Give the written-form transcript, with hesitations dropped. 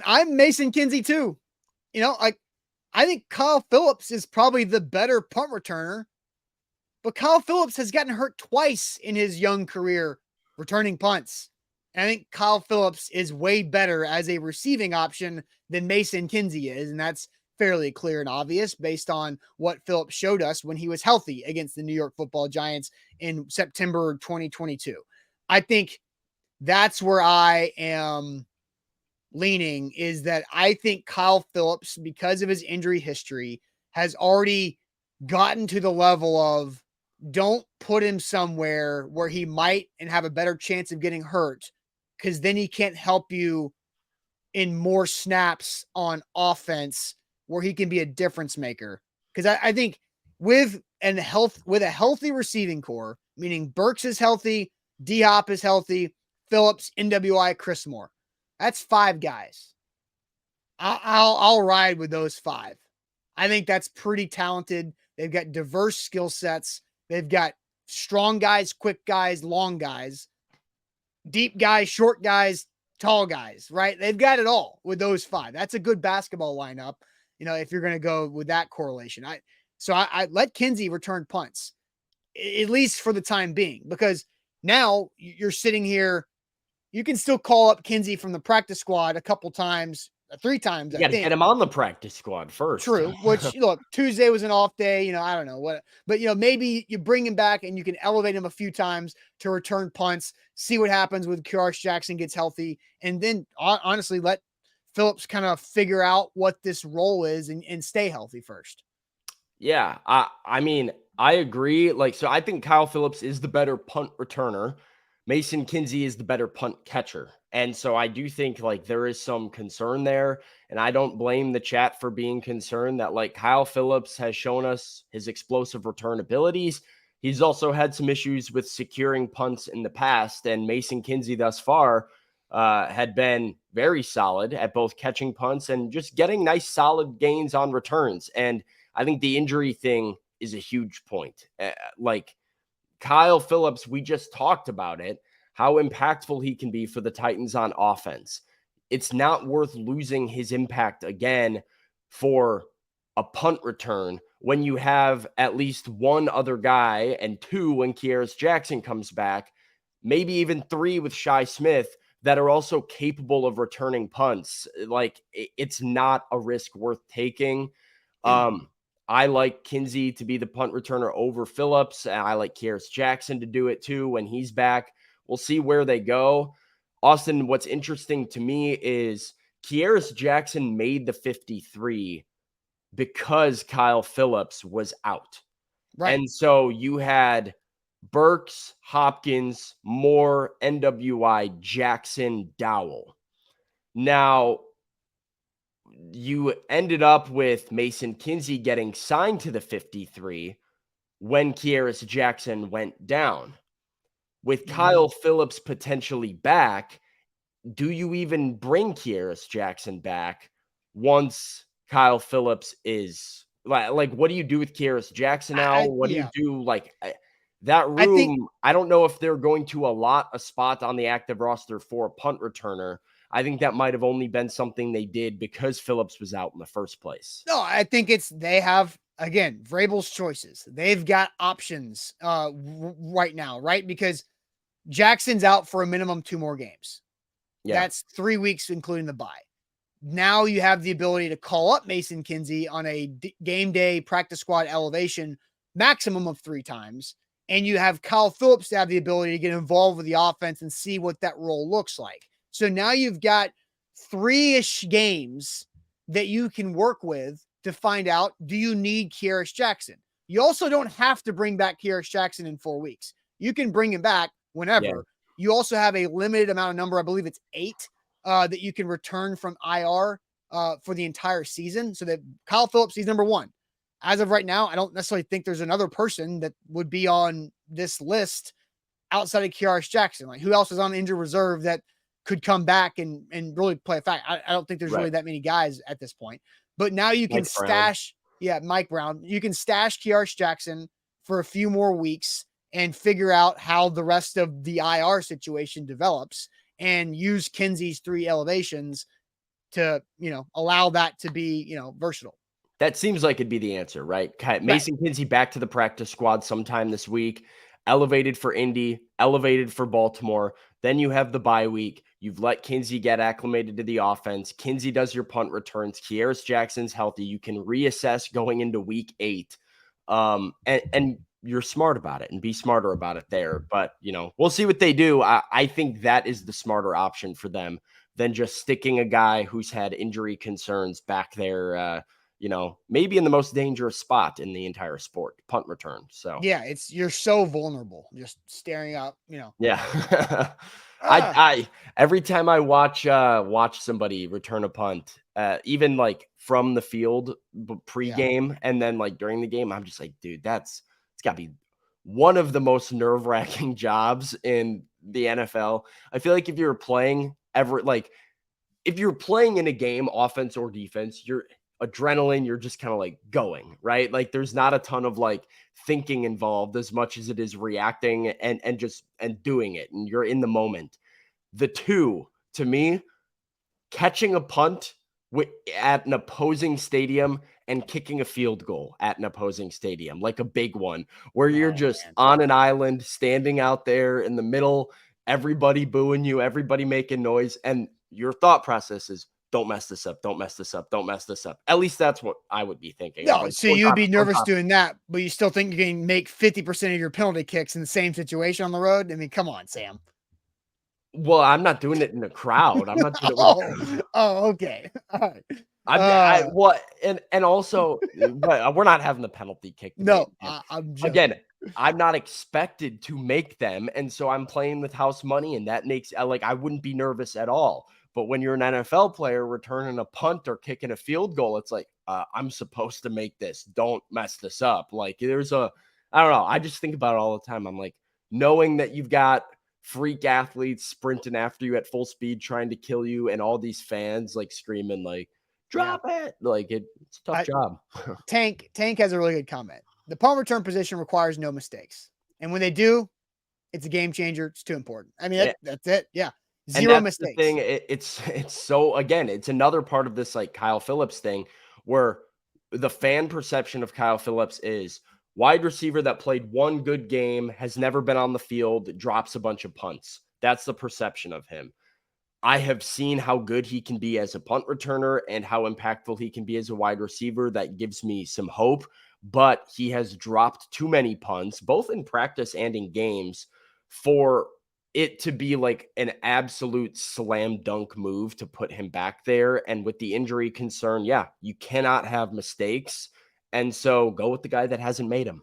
I'm Mason Kinsey too. Like I think Kyle Phillips is probably the better punt returner, but Kyle Phillips has gotten hurt twice in his young career returning punts. And I think Kyle Phillips is way better as a receiving option than Mason Kinsey is. And that's fairly clear and obvious based on what Phillips showed us when he was healthy against the New York Football Giants in September 2022. I think that's where I am leaning, is that I think Kyle Phillips, because of his injury history, has already gotten to the level of don't put him somewhere where he might and have a better chance of getting hurt, because then he can't help you in more snaps on offense where he can be a difference maker. Because I think with a healthy receiving core, meaning Burks is healthy, D Hop is healthy, Phillips, NWI, Chris Moore. That's 5 guys. I'll ride with those 5. I think that's pretty talented. They've got diverse skill sets. They've got strong guys, quick guys, long guys, deep guys, short guys, tall guys, right? They've got it all with those 5. That's a good basketball lineup, if you're going to go with that correlation. I let Kinsey return punts, at least for the time being, because now you're sitting here. You can still call up Kinsey from the practice squad a couple times, 3 times, You I got to think. get him on the practice squad first. True, which, look, Tuesday was an off day, I don't know what, but, maybe you bring him back and you can elevate him a few times to return punts, see what happens with Kyrus Jackson gets healthy, and then honestly let Phillips kind of figure out what this role is and stay healthy first. Yeah, I mean, I agree. So I think Kyle Phillips is the better punt returner. Mason Kinsey is the better punt catcher. And so I do think there is some concern there. And I don't blame the chat for being concerned that Kyle Phillips has shown us his explosive return abilities. He's also had some issues with securing punts in the past. And Mason Kinsey thus far had been very solid at both catching punts and just getting nice solid gains on returns. And I think the injury thing is a huge point. Kyle Phillips, we just talked about it, how impactful he can be for the Titans on offense. It's not worth losing his impact again for a punt return when you have at least one other guy, and 2 when Kyrus Jackson comes back, maybe even 3 with Shi Smith, that are also capable of returning punts. It's not a risk worth taking. I like Kinsey to be the punt returner over Phillips. And I like Kyrus Jackson to do it too when he's back. We'll see where they go. Austin, what's interesting to me is Kyrus Jackson made the 53 because Kyle Phillips was out. Right. And so you had Burks, Hopkins, Moore, NWI, Jackson, Dowell. Now, you ended up with Mason Kinsey getting signed to the 53 when Kyrus Jackson went down. With Kyle Phillips potentially back, do you even bring Kyrus Jackson back once Kyle Phillips is what do you do with Kyrus Jackson now? What do you do? That room, I don't know if they're going to allot a spot on the active roster for a punt returner. I think that might have only been something they did because Phillips was out in the first place. No, I think they have, again, Vrabel's choices. They've got options right now, right? Because Jackson's out for a minimum 2 more games. Yeah. That's 3 weeks, including the bye. Now you have the ability to call up Mason Kinsey on a game day practice squad elevation maximum of 3 times. And you have Kyle Phillips to have the ability to get involved with the offense and see what that role looks like. So now you've got 3-ish games that you can work with to find out, do you need Kyrus Jackson? You also don't have to bring back Kyrus Jackson in 4 weeks. You can bring him back whenever. Yeah. You also have a limited amount of number, I believe it's 8, that you can return from IR for the entire season. So that Kyle Phillips, he's number 1. As of right now, I don't necessarily think there's another person that would be on this list outside of Kyrus Jackson. Who else is on injured reserve that could come back and really play a fact? I don't think there's really that many guys at this point. But now you can stash, Mike Brown. You can stash Kyrus Jackson for a few more weeks and figure out how the rest of the IR situation develops and use Kinsey's 3 elevations to, allow that to be, versatile. That seems like it'd be the answer, right? Right. Mason Kinsey back to the practice squad sometime this week, elevated for Indy, elevated for Baltimore. Then you have the bye week. You've let Kinsey get acclimated to the offense. Kinsey does your punt returns. Kearis Jackson's healthy. You can reassess going into week 8. And you're smart about it and be smarter about it there. But, we'll see what they do. I think that is the smarter option for them than just sticking a guy who's had injury concerns back there, maybe in the most dangerous spot in the entire sport, punt return. So Yeah, you're so vulnerable just staring up, yeah. Ah, I every time I watch somebody return a punt, even like from the field yeah. pregame and then like during the game, I'm just like, dude, it's gotta be one of the most nerve-wracking jobs in the NFL. I feel like if you're playing ever like if you're playing in a game, offense or defense, you're adrenaline, you're just kind of like going, right? Like there's not a ton of like thinking involved as much as it is reacting and just and doing it. And you're in the moment. The two, to me, catching a punt at an opposing stadium and kicking a field goal at an opposing stadium, like a big one, where you're Oh just man. on an island, standing out there in the middle, everybody booing you, everybody making noise. And your thought process is, don't mess this up, don't mess this up, don't mess this up. At least that's what I would be thinking. Of No, like, so you'd be nervous doing that, but you still think you can make 50% of your penalty kicks in the same situation on the road? I mean, come on, Sam. Well, I'm not doing it in a crowd. I'm not doing it Oh, with oh, okay. All right. I what and also, but we're not having the penalty kick debate. No, I'm Again, joking. I'm not expected to make them, and so I'm playing with house money, and that makes like I wouldn't be nervous at all. But when you're an NFL player returning a punt or kicking a field goal, it's like I'm supposed to make this. Don't mess this up. Like I don't know. I just think about it all the time. I'm like, knowing that you've got freak athletes sprinting after you at full speed, trying to kill you, and all these fans like screaming like, Yeah. "Drop it!" Like it's a tough I, job. Tank has a really good comment. The punt return position requires no mistakes. And when they do, it's a game changer. It's too important. I mean, that's it. Yeah. And Zero that's the mistakes. thing. It's so again, it's another part of this like Kyle Phillips thing where the fan perception of Kyle Phillips is wide receiver that played one good game, has never been on the field, drops a bunch of punts. That's the perception of him. I have seen how good he can be as a punt returner and how impactful he can be as a wide receiver. That gives me some hope, but he has dropped too many punts, both in practice and in games, for it to be like an absolute slam dunk move to put him back there. And with the injury concern, yeah, you cannot have mistakes. And so go with the guy that hasn't made them.